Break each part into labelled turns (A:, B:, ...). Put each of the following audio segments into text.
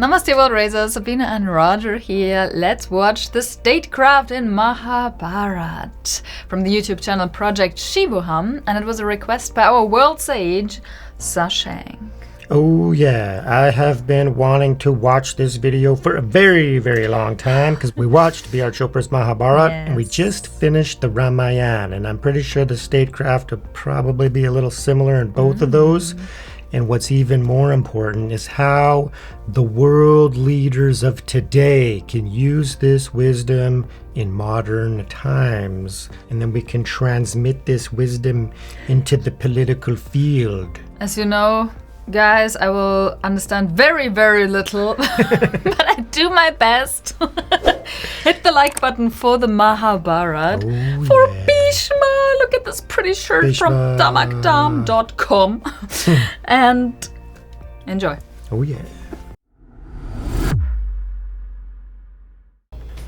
A: Namaste World Raisers, Sabina and Roger here. Let's watch the Statecraft in Mahabharat from the YouTube channel Project Shivoham, and it was a request by our world sage, Sashank.
B: Oh yeah, I have been wanting to watch this video for a very, very long time because we watched B.R. Chopra's Mahabharata and we just finished the Rāmāyaṇa, and I'm pretty sure the Statecraft would probably be a little similar in both of those. And what's even more important is how the world leaders of today can use this wisdom in modern times. And then we can transmit this wisdom into the political field.
A: As you know, guys, I will understand very, very little, but I do my best. Hit the like button for the Mahabharat. For Bhishma, look at this pretty shirt
B: Bhishma.
A: from damakdam.com. And enjoy.
B: Oh yeah.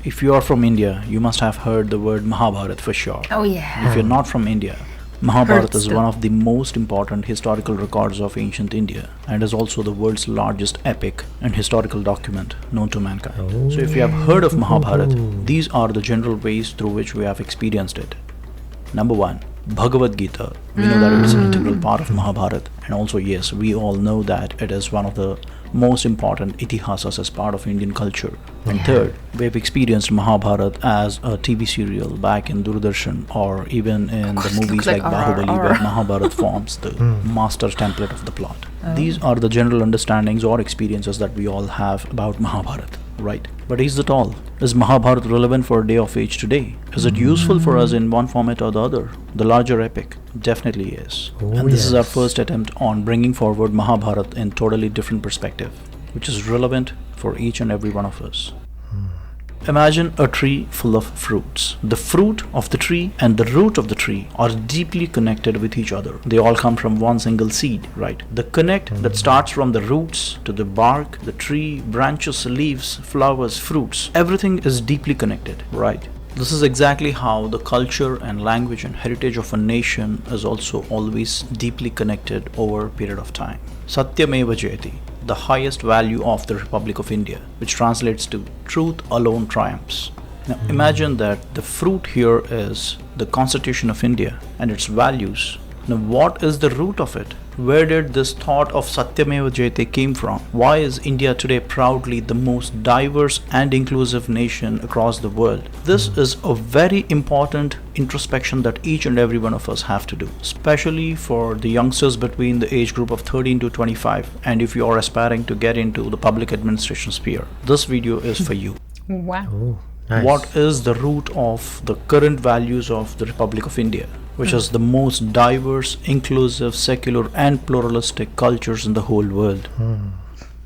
C: If you are from India, you must have heard the word Mahabharat for sure.
A: Oh yeah.
C: If you're not from India, Mahabharata is one of the most important historical records of ancient India and is also the world's largest epic and historical document known to mankind. So if you have heard of Mahabharata, these are the general ways through which we have experienced it. Number one, Bhagavad Gita. We know that it is an integral part of Mahabharata, and also yes, we all know that it is one of the most important itihasas as part of Indian culture. And third, we have experienced Mahabharata as a TV serial back in Doordarshan or even in the movies like Bahubali, where Mahabharata forms the master template of the plot. These are the general understandings or experiences that we all have about Mahabharata, right? But is that all? Is Mahabharata relevant for a day of age today? Is it useful for us in one format or the other? The larger epic? Definitely is. And this is our first attempt on bringing forward Mahabharata in totally different perspective, which is relevant for each and every one of us. Imagine a tree full of fruits. The fruit of the tree and the root of the tree are deeply connected with each other. They all come from one single seed, right? The connect that starts from the roots to the bark, the tree, branches, leaves, flowers, fruits, everything is deeply connected, right? This is exactly how the culture and language and heritage of a nation is also always deeply connected over a period of time. Satyameva Jayati, the highest value of the Republic of India, which translates to truth alone triumphs. Now imagine that the fruit here is the Constitution of India and its values. Now what is the root of it? Where did this thought of Satyameva Jayate came from? Why is India today proudly the most diverse and inclusive nation across the world? This is a very important introspection that each and every one of us have to do, especially for the youngsters between the age group of 13 to 25, and if you are aspiring to get into the public administration sphere. This video is for you.
A: Wow.
B: Oh, nice.
C: What is the root of the current values of the Republic of India, which is the most diverse, inclusive, secular and pluralistic cultures in the whole world?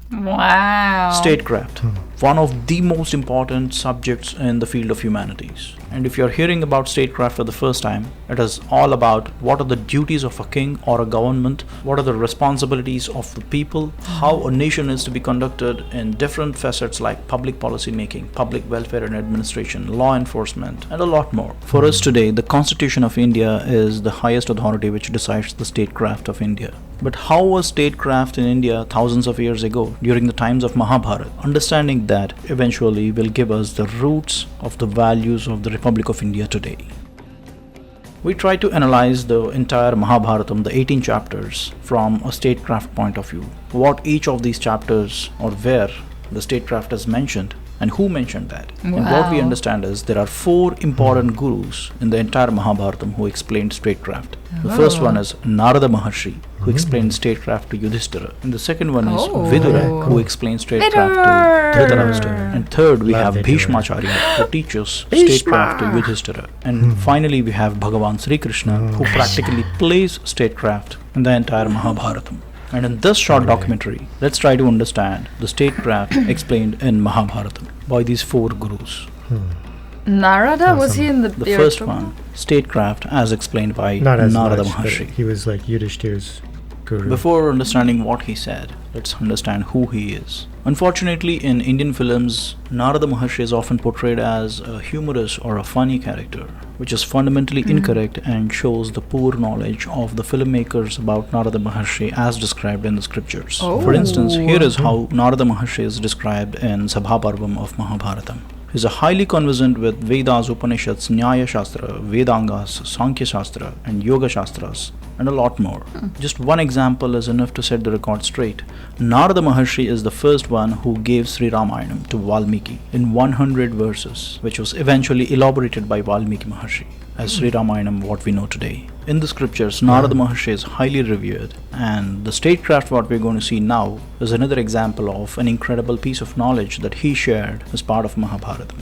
A: Wow.
C: Statecraft, one of the most important subjects in the field of humanities. And if you're hearing about statecraft for the first time, it is all about what are the duties of a king or a government, what are the responsibilities of the people, how a nation is to be conducted in different facets like public policy making, public welfare and administration, law enforcement, and a lot more. For us today, the Constitution of India is the highest authority which decides the statecraft of India. But how was statecraft in India thousands of years ago during the times of Mahabharata? Understanding that eventually will give us the roots of the values of the Republic of India today. We try to analyze the entire Mahabharatam, the 18 chapters, from a statecraft point of view. What each of these chapters or where the statecraft is mentioned and who mentioned that. And what we understand is there are 4 important gurus in the entire Mahabharatam who explained statecraft. The first one is Narada Maharshi, who explained statecraft to Yudhishthira. And the second one is Vidura, who explains statecraft to Dhritarashtra. And third, we have Bhishmacharya, who teaches statecraft to Yudhishthira. And finally, we have Bhagavan Sri Krishna, who practically plays statecraft in the entire Mahabharatam. And in this short documentary, let's try to understand the statecraft explained in Mahabharata by these 4 gurus.
A: Narada, was he in the
C: first one, statecraft as explained by
B: Not as
C: Narada
B: much, but
C: Maharshi.
B: he was like Yudhishthira's Guru.
C: Before understanding what he said, let's understand who he is. Unfortunately, in Indian films, Narada Maharshi is often portrayed as a humorous or a funny character, which is fundamentally incorrect and shows the poor knowledge of the filmmakers about Narada Maharshi as described in the scriptures. For instance, here is how Narada Maharshi is described in Sabhaparvam of Mahabharata. He is highly conversant with Vedas, Upanishads, Nyaya Shastra, Vedangas, Sankhya Shastra, and Yoga Shastras, and a lot more. Just one example is enough to set the record straight. Narada Maharshi is the first one who gave Sri Rāmāyaṇam to Valmiki in 100 verses, which was eventually elaborated by Valmiki Maharshi as Sri Rāmāyaṇam what we know today. In the scriptures, Narada Maharshi is highly revered, and the statecraft what we're going to see now is another example of an incredible piece of knowledge that he shared as part of Mahabharata.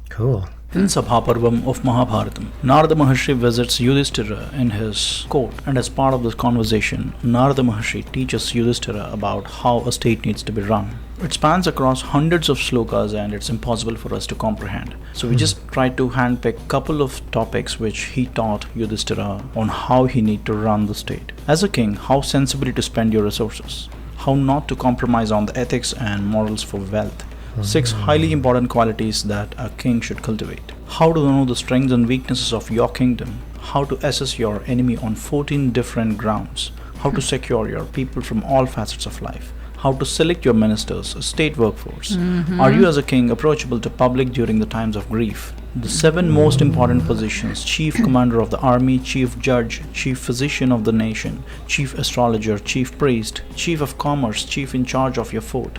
B: Cool.
C: In Sabhaparvam of Mahabharata, Narada Maharshi visits Yudhishthira in his court, and as part of this conversation, Narada Maharshi teaches Yudhishthira about how a state needs to be run. It spans across hundreds of slokas and it's impossible for us to comprehend. So we just tried to handpick a couple of topics which he taught Yudhishthira on how he need to run the state. As a king, how sensibly to spend your resources, how not to compromise on the ethics and morals for wealth. 6 highly important qualities that a king should cultivate. How to know the strengths and weaknesses of your kingdom. How to assess your enemy on 14 different grounds. How to secure your people from all facets of life. How to select your ministers, state workforce. Are you as a king approachable to public during the times of grief? The 7 most important positions: chief commander of the army, chief judge, chief physician of the nation, chief astrologer, chief priest, chief of commerce, chief in charge of your fort.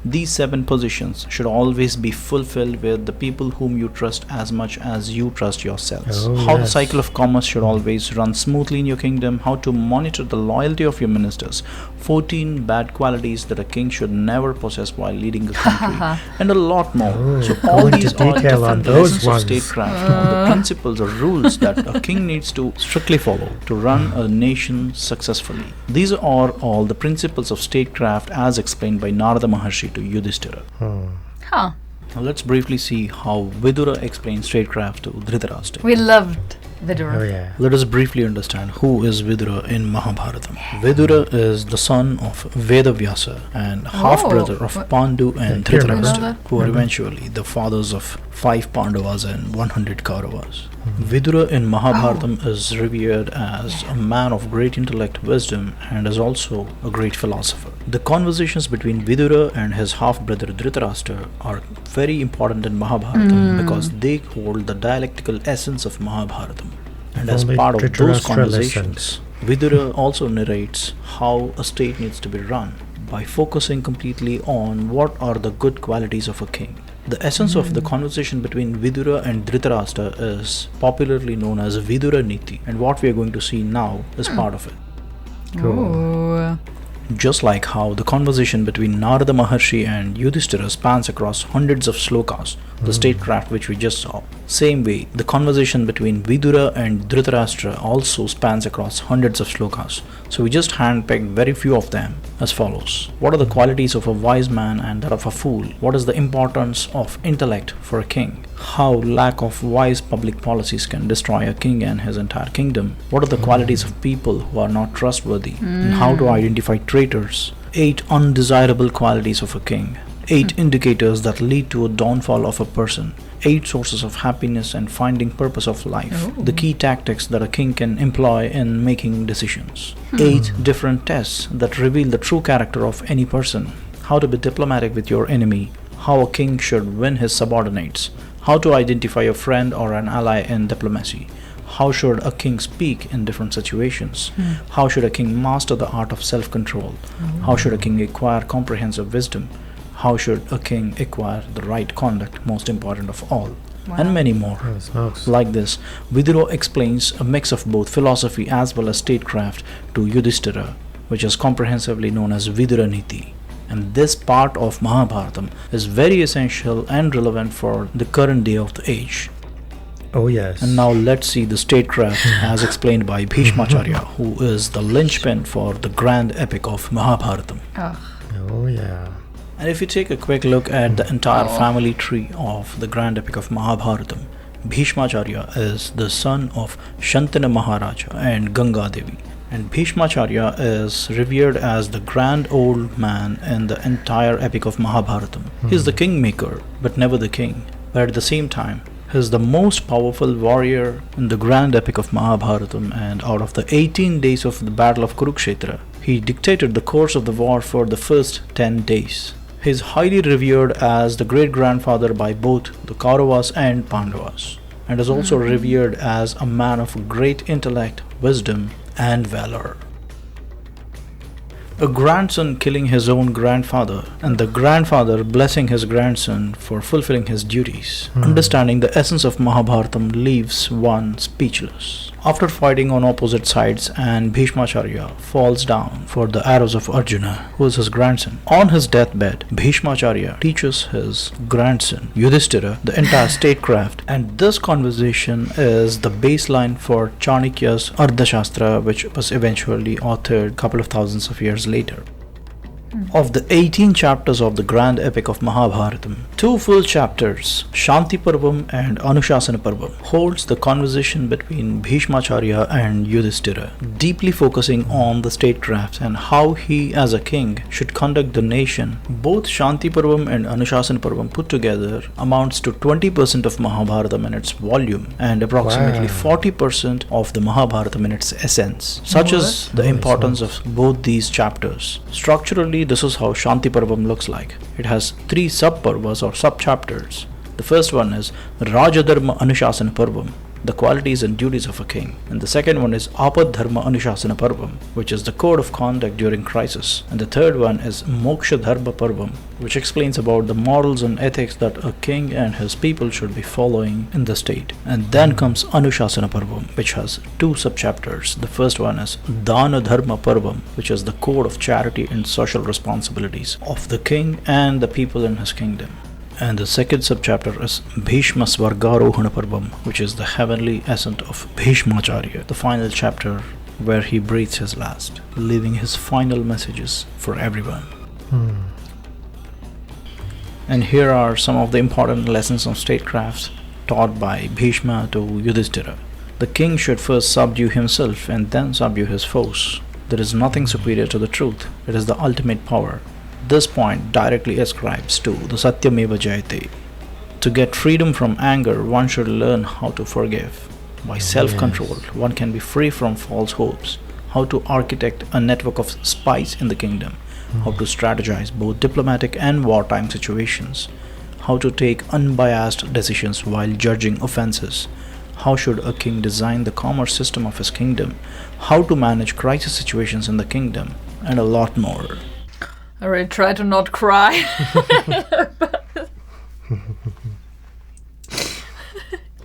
C: These 7 positions should always be fulfilled with the people whom you trust as much as you trust yourselves. How the cycle of commerce should always run smoothly in your kingdom. How to monitor the loyalty of your ministers. 14 bad qualities that a king should never possess while leading a country. And a lot more. So all these are different lessons of statecraft, all the principles or rules that a king needs to strictly follow to run a nation successfully. These are all the principles of statecraft as explained by Narada Maharshi to Yudhishthira. Now let's briefly see how Vidura explains statecraft to Dhritarashtra.
A: We loved Vidura.
B: Oh, yeah.
C: Let us briefly understand who is Vidura in Mahabharata. Vidura is the son of Veda Vyāsa and half-brother of Pāṇḍava and Dhritarashtra, who are eventually the fathers of 5 Pāṇḍavas and 100 Kauravas. Vidura in Mahabharata is revered as a man of great intellect, wisdom, and is also a great philosopher. The conversations between Vidura and his half-brother Dhritarashtra are very important in Mahabharata because they hold the dialectical essence of Mahabharata. And as part of those conversations, Vidura also narrates how a state needs to be run by focusing completely on what are the good qualities of a king. The essence of the conversation between Vidura and Dhritarashtra is popularly known as Vidura Niti, and what we are going to see now is part of it.
A: Cool.
C: Just like how the conversation between Narada Maharshi and Yudhishthira spans across hundreds of slokas, the statecraft which we just saw. Same way, the conversation between Vidura and Dhritarashtra also spans across hundreds of slokas. So we just handpicked very few of them as follows. What are the qualities of a wise man and that of a fool? What is the importance of intellect for a king? How lack of wise public policies can destroy a king and his entire kingdom? What are the qualities of people who are not trustworthy? And how to identify traitors? 8 undesirable qualities of a king. 8 indicators that lead to a downfall of a person. 8 sources of happiness and finding purpose of life. The key tactics that a king can employ in making decisions. 8 different tests that reveal the true character of any person. How to be diplomatic with your enemy. How a king should win his subordinates. How to identify a friend or an ally in diplomacy. How should a king speak in different situations? How should a king master the art of self-control? How should a king acquire comprehensive wisdom? How should a king acquire the right conduct, most important of all? And many more. Like this, Vidura explains a mix of both philosophy as well as statecraft to Yudhishthira, which is comprehensively known as Vidura Niti. And this part of Mahabharata is very essential and relevant for the current day of the age.
B: Oh yes.
C: And now let's see the statecraft as explained by Bhishmacharya, who is the linchpin for the grand epic of Mahabharata.
B: Oh yeah.
C: And if you take a quick look at the entire family tree of the grand epic of Mahabharata, Bhishmacharya is the son of Shantanu Maharaja and Ganga Devi. And Bhishmacharya is revered as the grand old man in the entire epic of Mahabharata. He is the kingmaker, but never the king. But at the same time, he is the most powerful warrior in the grand epic of Mahabharata, and out of the 18 days of the battle of Kurukshetra, he dictated the course of the war for the first 10 days. He is highly revered as the great-grandfather by both the Kauravas and Pāṇḍavas, and is also revered as a man of great intellect, wisdom, and valor. A grandson killing his own grandfather, and the grandfather blessing his grandson for fulfilling his duties. Understanding the essence of Mahabharata leaves one speechless. After fighting on opposite sides, and Bhishmacharya falls down for the arrows of Arjuna, who is his grandson. On his deathbed, Bhishmacharya teaches his grandson Yudhishthira the entire statecraft, and this conversation is the baseline for Chanakya's Ardhashastra, which was eventually authored a couple of thousands of years later. Of the 18 chapters of the grand epic of Mahabharata, 2 full chapters, Shanti Parvam and Anushasana Parvam, holds the conversation between Bhishmacharya and Yudhishthira, deeply focusing on the statecraft and how he as a king should conduct the nation. Both Shanti Parvam and Anushasana Parvam put together amounts to 20% of Mahabharata in its volume and approximately 40% of the Mahabharata in its essence. Such is the importance of both these chapters. Structurally, this is how Shanti Parvam looks like. It has 3 sub-parvas or sub-chapters. The first one is Rajadharma Anushasana Parvam, the qualities and duties of a king. And the second one is Apadharma Anushasana Parvam, which is the code of conduct during crisis. And the third one is Moksha Dharma Parvam, which explains about the morals and ethics that a king and his people should be following in the state. And then comes Anushasana Parvam, which has 2 sub-chapters. The first one is Dana Dharma Parvam, which is the code of charity and social responsibilities of the king and the people in his kingdom. And the second subchapter is Bhishma Svargarohana Parvam, which is the heavenly essence of Bhishmacharya, the final chapter where he breathes his last, leaving his final messages for everyone. And here are some of the important lessons of statecraft taught by Bhishma to Yudhishthira. The king should first subdue himself and then subdue his foes. There is nothing superior to the truth. It is the ultimate power. This point directly ascribes to the Satyameva Jayate. To get freedom from anger, one should learn how to forgive. By self-control, one can be free from false hopes. How to architect a network of spies in the kingdom. How to strategize both diplomatic and wartime situations. How to take unbiased decisions while judging offenses. How should a king design the commerce system of his kingdom. How to manage crisis situations in the kingdom. And a lot more.
A: I really try to not cry.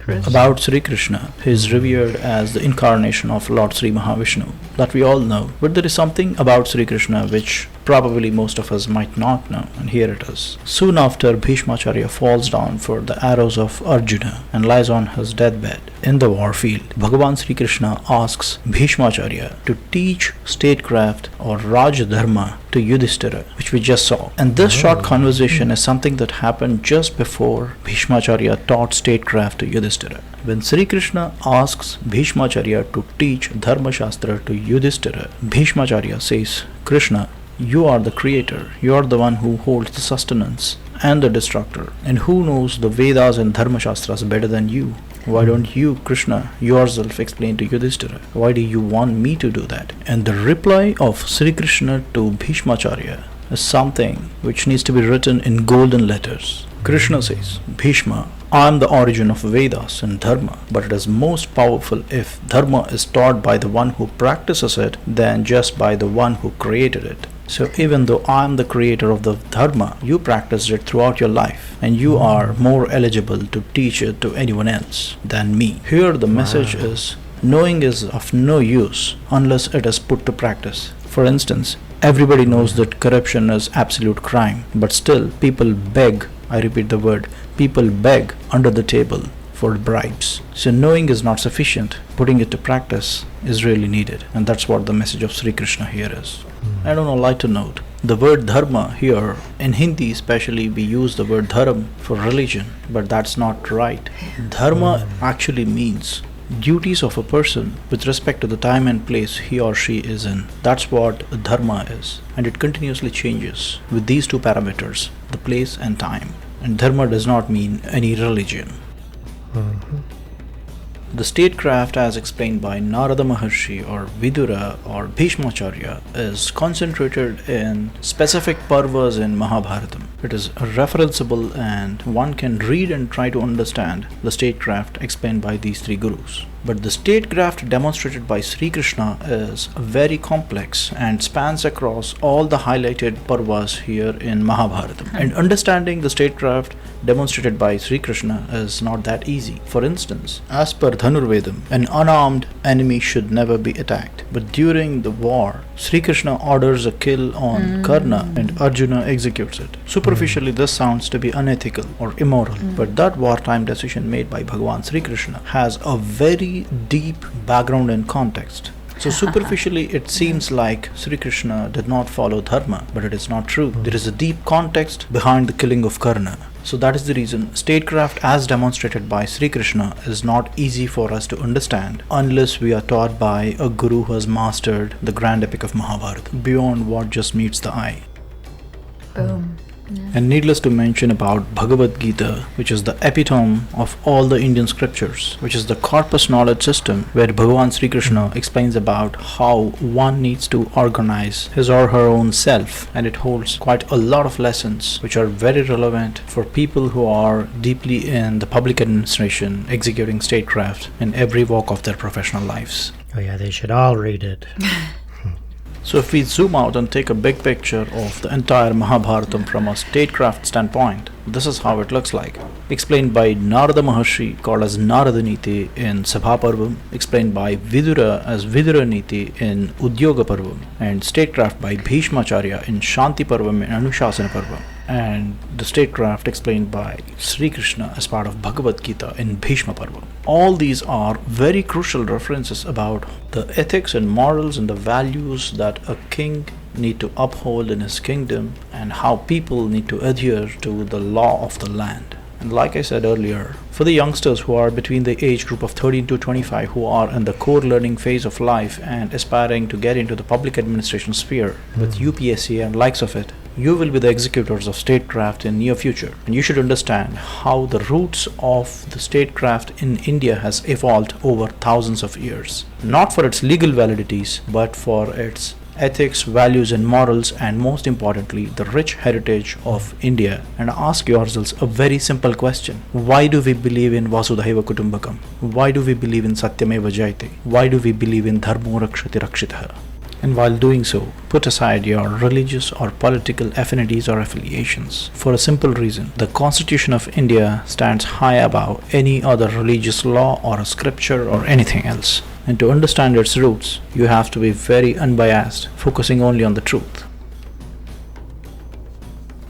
C: About Sri Krishna, he is revered as the incarnation of Lord Sri Mahavishnu, that we all know. But there is something about Sri Krishna which probably most of us might not know, and here it is. Soon after, Bhishmacharya falls down for the arrows of Arjuna and lies on his deathbed. In the war field, Bhagavan Sri Krishna asks Bhishmacharya to teach statecraft or Raj Dharma to Yudhishthira, which we just saw. And this short conversation is something that happened just before Bhishmacharya taught statecraft to Yudhishthira. When Sri Krishna asks Bhishmacharya to teach Dharma Shastra to Yudhishthira, Bhishmacharya says, Krishna, you are the creator, you are the one who holds the sustenance and the destructor, and who knows the Vedas and Dharma Shastras better than you? Why don't you, Krishna, yourself explain to Yudhishthira? Why do you want me to do that? And the reply of Sri Krishna to Bhishmacharya is something which needs to be written in golden letters. Krishna says, Bhishma, I am the origin of Vedas and Dharma, but it is most powerful if Dharma is taught by the one who practices it than just by the one who created it. So even though I am the creator of the Dharma, you practiced it throughout your life, and you are more eligible to teach it to anyone else than me. Here the message is, knowing is of no use unless it is put to practice. For instance, everybody knows that corruption is absolute crime, but still people beg, I repeat the word, people beg under the table for bribes. So knowing is not sufficient, putting it to practice is really needed, and that's what the message of Sri Krishna here is. I don't know, like to note, the word dharma here, in Hindi especially, we use the word dharam for religion, but that's not right. Dharma actually means duties of a person with respect to the time and place he or she is in. That's what dharma is, and it continuously changes with these two parameters, the place and time. And dharma does not mean any religion. The statecraft, as explained by Narada Maharshi or Vidura or Bhishmacharya, is concentrated in specific parvas in Mahabharata. It is referenceable, and one can read and try to understand the statecraft explained by these three gurus. But the statecraft demonstrated by Sri Krishna is very complex and spans across all the highlighted parvas here in Mahabharata. And understanding the statecraft demonstrated by Sri Krishna is not that easy. For instance, as per Dhanurvedam, an unarmed enemy should never be attacked. But during the war, Sri Krishna orders a kill on Karna and Arjuna executes it. Superficially, this sounds to be unethical or immoral, but that wartime decision made by Bhagavan Sri Krishna has a very deep background and context. So superficially it seems like Sri Krishna did not follow dharma, but it is not true. There is a deep context behind the killing of Karna. So that is the reason statecraft as demonstrated by Sri Krishna is not easy for us to understand unless we are taught by a guru who has mastered the grand epic of Mahabharata beyond what just meets the eye.
A: Boom. Yeah.
C: And needless to mention about Bhagavad Gita, which is the epitome of all the Indian scriptures, which is the corpus knowledge system where Bhagavan Sri Krishna explains about how one needs to organize his or her own self, and it holds quite a lot of lessons which are very relevant for people who are deeply in the public administration, executing statecraft in every walk of their professional lives.
B: Oh yeah, they should all read it.
C: So if we zoom out and take a big picture of the entire Mahabharatam from a statecraft standpoint, this is how it looks like. Explained by Narada Maharshi, called as Narada Niti in Sabha Parvam, explained by Vidura as Vidura Niti in Udyoga Parvam, and statecraft by Bhishmacharya in Shanti Parvam and Anushasana Parvam, and the statecraft explained by Sri Krishna as part of Bhagavad Gita in Bhishma Parvam. All these are very crucial references about the ethics and morals and the values that a king need to uphold in his kingdom and how people need to adhere to the law of the land. And like I said earlier, for the youngsters who are between the age group of 13 to 25 who are in the core learning phase of life and aspiring to get into the public administration sphere with UPSC and likes of it, you will be the executors of statecraft in near future, and you should understand how the roots of the statecraft in India has evolved over thousands of years, not for its legal validities but for its ethics, values and morals, and most importantly the rich heritage of India. And ask yourselves a very simple question: why do we believe in Vasudhaiva Kutumbakam? Why do we believe in Satyameva Jayate? Why do we believe in Dharmo Rakshati Rakshitah? And while doing so, put aside your religious or political affinities or affiliations for a simple reason: the Constitution of India stands high above any other religious law or a scripture or anything else. And to understand its roots, you have to be very unbiased, focusing only on the truth.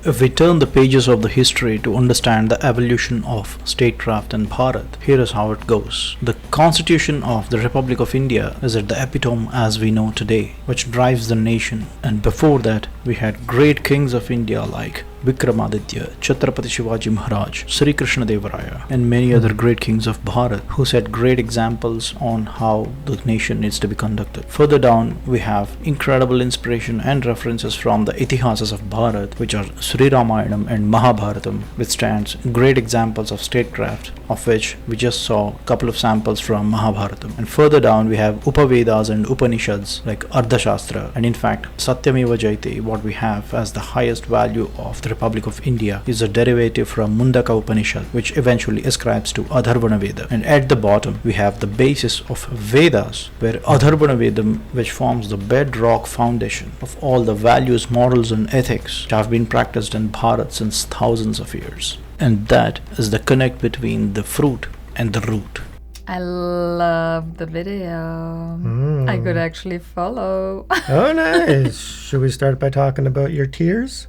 C: If we turn the pages of the history to understand the evolution of statecraft in Bharat, here is how it goes. The Constitution of the Republic of India is at the epitome as we know today, which drives the nation. And before that, we had great kings of India like Vikramaditya, Chhatrapati Shivaji Maharaj, Sri Krishna Devaraya, and many other great kings of Bharat who set great examples on how the nation needs to be conducted. Further down, we have incredible inspiration and references from the Itihasas of Bharat, which are Sri Rāmāyaṇam and Mahabharatam, which stands great examples of statecraft, of which we just saw a couple of samples from Mahabharatam. And further down, we have Upavedas and Upanishads like Ardhashastra, and in fact Satyameva Jayate, what we have as the highest value of the Republic of India, is a derivative from Mundaka Upanishad, which eventually ascribes to Atharvana Veda. And at the bottom we have the basis of Vedas, where Atharvana Vedam, which forms the bedrock foundation of all the values, morals and ethics which have been practiced in Bharat since thousands of years. And that is the connect between the fruit and the root.
A: I love the video. I could actually follow.
B: Oh, nice. Should we start by talking about your tears?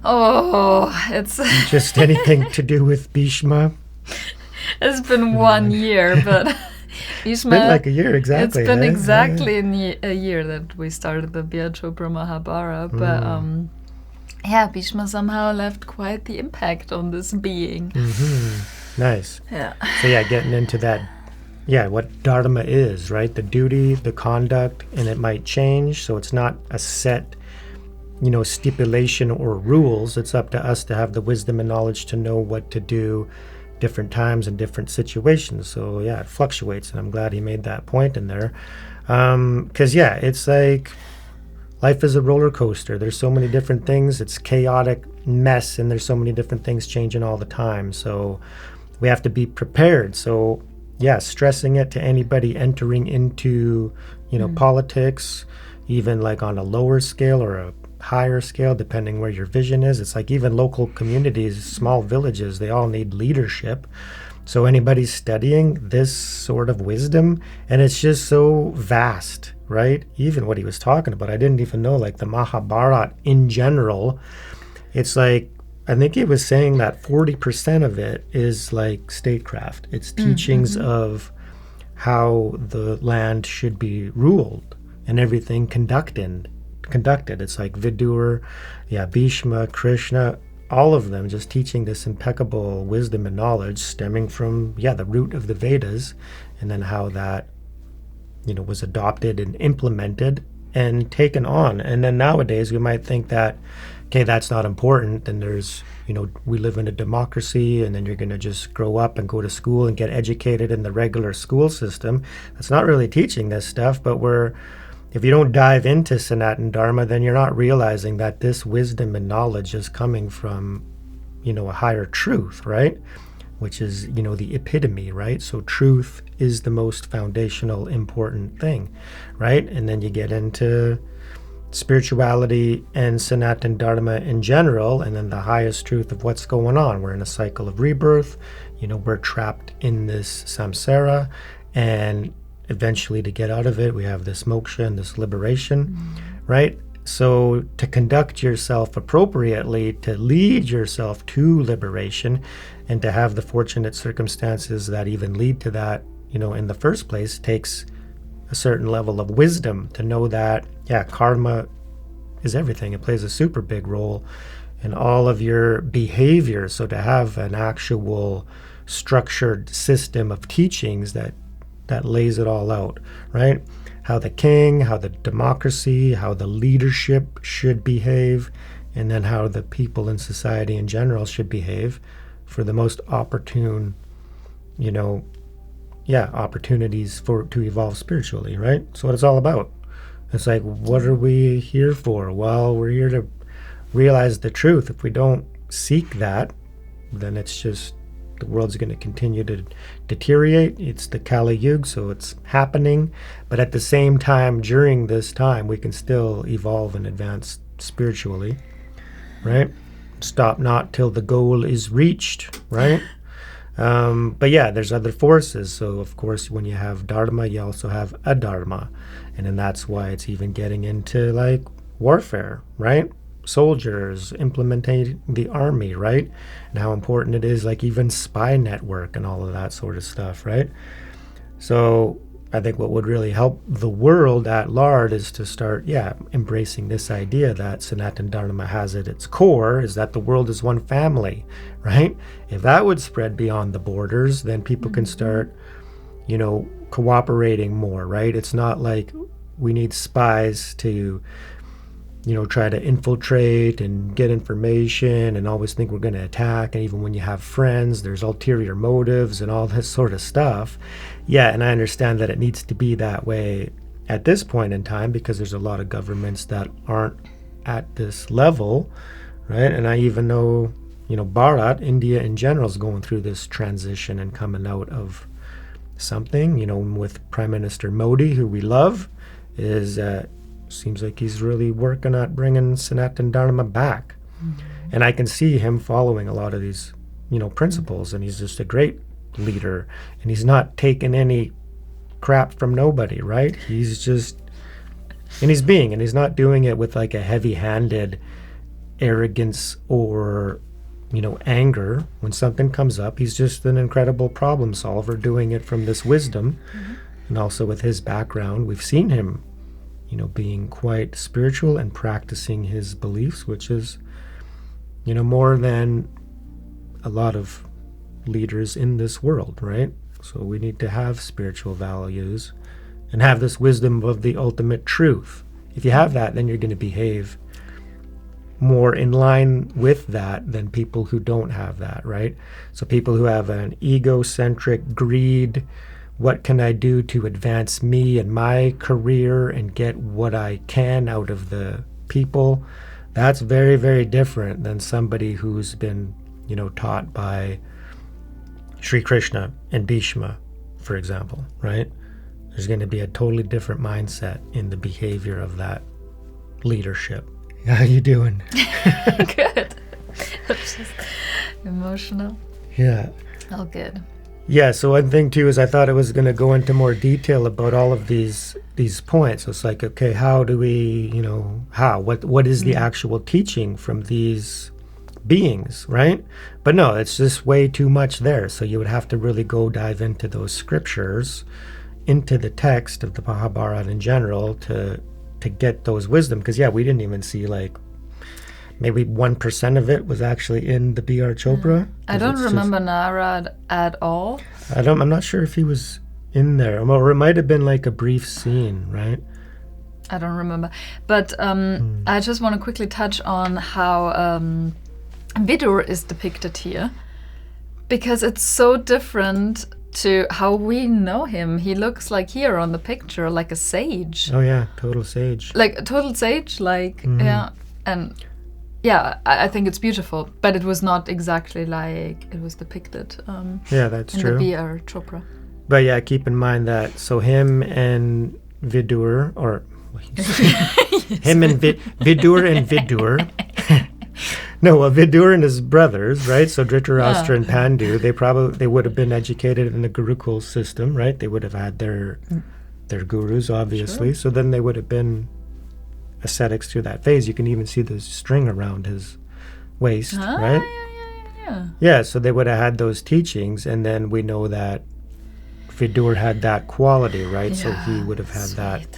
A: Oh, it's
B: Just anything to do with Bhishma?
A: it's been 1 year, but Bhishma.
B: It's been like a year exactly.
A: It's been
B: eh?
A: exactly a year that we started the Vyāsa Mahabharata, but yeah, Bhishma somehow left quite the impact on this being.
B: Nice.
A: Yeah.
B: So yeah, getting into that what dharma is, right? The duty, the conduct, and it might change. So it's not a set, stipulation or rules. It's up to us to have the wisdom and knowledge to know what to do different times and different situations. So yeah, it fluctuates, and I'm glad he made that point in there. Because it's like life is a roller coaster. There's so many different things. It's chaotic mess, and there's so many different things changing all the time. So we have to be prepared. So stressing it to anybody entering into, politics, even like on a lower scale or a higher scale, depending where your vision is. It's like even local communities, small villages, they all need leadership. So anybody's studying this sort of wisdom, and it's just so vast, right? Even what he was talking about, I didn't even know, like the Mahabharata in general. It's like, I think he was saying that 40% of it is like statecraft. It's teachings of how the land should be ruled and everything conducted. It's like Vidur, Bhishma, Krishna, all of them just teaching this impeccable wisdom and knowledge stemming from, the root of the Vedas, and then how that, was adopted and implemented and taken on. And then nowadays we might think that, okay, that's not important. And there's, we live in a democracy, and then you're going to just grow up and go to school and get educated in the regular school system. That's not really teaching this stuff, but if you don't dive into Sanatana Dharma, then you're not realizing that this wisdom and knowledge is coming from, a higher truth, right? Which is, the epitome, right? So truth is the most foundational, important thing, right? And then you get into spirituality and Sanatana Dharma in general, and then the highest truth of what's going on. We're in a cycle of rebirth, we're trapped in this samsara, and eventually to get out of it, we have this moksha and this liberation, right? So to conduct yourself appropriately, to lead yourself to liberation, and to have the fortunate circumstances that even lead to that, in the first place, takes a certain level of wisdom to know that, karma is everything. It plays a super big role in all of your behavior. So to have an actual structured system of teachings that lays it all out, right? How the king, how the democracy, how the leadership should behave, and then how the people in society in general should behave for the most opportune, opportunities to evolve spiritually, right? So what it's all about. It's like, what are we here for? Well, we're here to realize the truth. If we don't seek that, then it's just, the world's going to continue to deteriorate. It's the Kali Yuga, so it's happening. But at the same time, during this time, we can still evolve and advance spiritually, right? Stop not till the goal is reached, right? But there's other forces. So, of course, when you have dharma, you also have adharma. And then that's why it's even getting into, like, warfare, right? Soldiers, implementing the army, right? And how important it is, like even spy network and all of that sort of stuff, right? So I think what would really help the world at large is to start, embracing this idea that Sanatana Dharma has at its core is that the world is one family, right? If that would spread beyond the borders, then people can start, cooperating more, right? It's not like we need spies to try to infiltrate and get information and always think we're going to attack. And even when you have friends, there's ulterior motives and all this sort of stuff. And I understand that it needs to be that way at this point in time because there's a lot of governments that aren't at this level, right? And I even know, Bharat, India in general, is going through this transition and coming out of something, with Prime Minister Modi, who we love, is seems like he's really working at bringing Sanatana Dharma back. And I can see him following a lot of these, principles, and he's just a great leader, and he's not taking any crap from nobody, right? He's just, and he's not doing it with like a heavy-handed arrogance or, anger. When something comes up, he's just an incredible problem solver doing it from this wisdom. And also with his background, we've seen him being quite spiritual and practicing his beliefs, which is, more than a lot of leaders in this world, right? So we need to have spiritual values and have this wisdom of the ultimate truth. If you have that, then you're going to behave more in line with that than people who don't have that, right? So people who have an egocentric greed, what can I do to advance me and my career and get what I can out of the people? That's very, very different than somebody who's been, taught by Sri Krishna and Bhishma, for example, right? There's going to be a totally different mindset in the behavior of that leadership. How you doing?
A: Good. I'm just emotional.
B: Yeah.
A: All good.
B: Yeah, so one thing too is I thought it was going to go into more detail about all of these points. So it's like, okay, how do we, what is the actual teaching from these beings, right? But no, it's just way too much there. So you would have to really go dive into those scriptures, into the text of the Mahabharata in general to get those wisdom. Because we didn't even see like maybe 1% of it was actually in the B.R. Chopra.
A: I don't remember Nara at all.
B: I'm not sure if he was in there. Or it might have been like a brief scene, right?
A: I don't remember. But I just want to quickly touch on how Vidur is depicted here. Because it's so different to how we know him. He looks like here on the picture, like a sage.
B: Oh yeah, total sage.
A: Like a total sage, yeah. And yeah, I think it's beautiful, but it was not exactly like it was depicted
B: that's
A: in
B: true.
A: the B.R. Chopra.
B: But yeah, keep in mind that, so him and Vidur, or him and Vidur and Vidur. No, Vidur and his brothers, right? So Dhritarashtra and Pandu, they would have been educated in the Gurukul system, right? They would have had their gurus, obviously. Sure. So then they would have been ascetics through that phase. You can even see the string around his waist, right? Yeah, so they would have had those teachings, and then we know that Vidur had that quality, right? So he would have had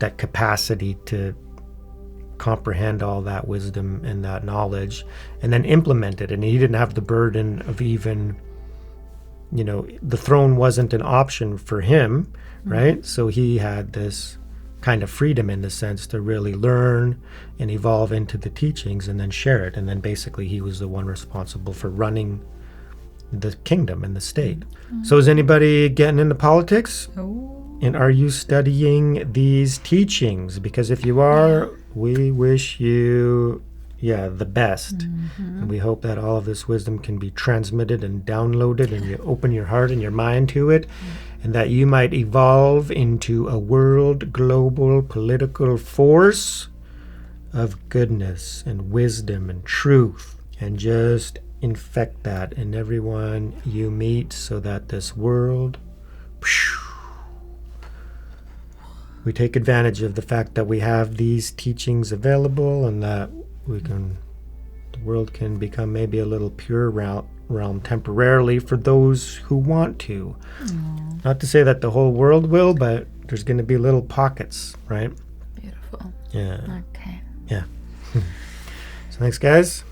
B: that capacity to comprehend all that wisdom and that knowledge and then implement it. And he didn't have the burden of even, the throne wasn't an option for him, right? So he had this kind of freedom in the sense to really learn and evolve into the teachings and then share it. And then basically he was the one responsible for running the kingdom and the state. So is anybody getting into politics? And are you studying these teachings? Because if you are, we wish you the best. And we hope that all of this wisdom can be transmitted and downloaded, and you open your heart and your mind to it, and that you might evolve into a world global political force of goodness and wisdom and truth, and just infect that in everyone you meet, so that this world, we take advantage of the fact that we have these teachings available, and that the world can become maybe a little pure realm temporarily for those who want to. Not to say that the whole world will, but there's going to be little pockets, right?
A: Beautiful.
B: Yeah.
A: Okay.
B: Yeah. So thanks, guys.